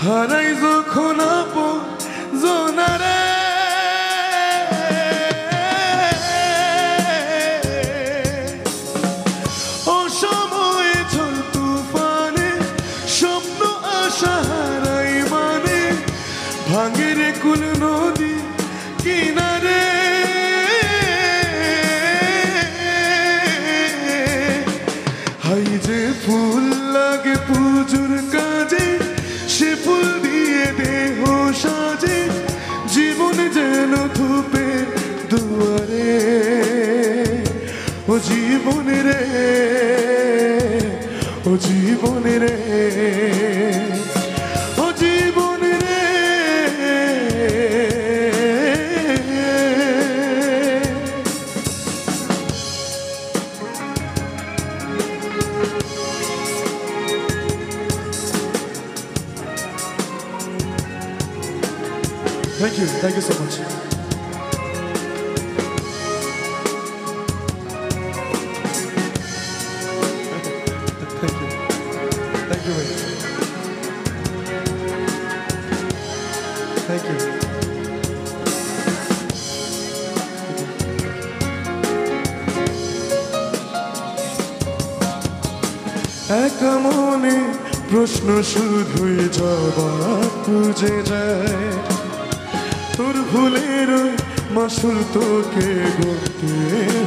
হারাই যখন আপন জনারে অসময়ে ঝড় তুফানে স্বপ্ন আশা হারাই মানে ভাঙে রে কুল নদী কিনারে হাই যে ফুল লাগে পুজোর কাজে সে ফুল দিয়ে দেহ সাজে জীবন যেন ধূপে দুয়ারে ও জীবন রে ও জীবন রে ও জীবন রে Thank you so much. Thank you very much. Thank you. একা মনে প্রশ্ন শুধুই জবাব খুঁজে যায় তোর ভুলের মাসুল তোকে গুনতে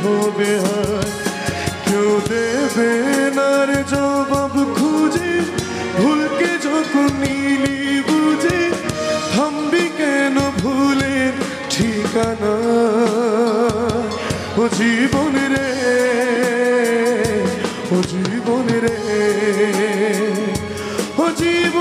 হবে আর কেউ দেবে না রে জবাব খুঁজে ভুলকে যখন নিলি বুঝে থামবি কেন ভুলের ঠিকানা ও জীবন রে ও জীবন রে ও জীবন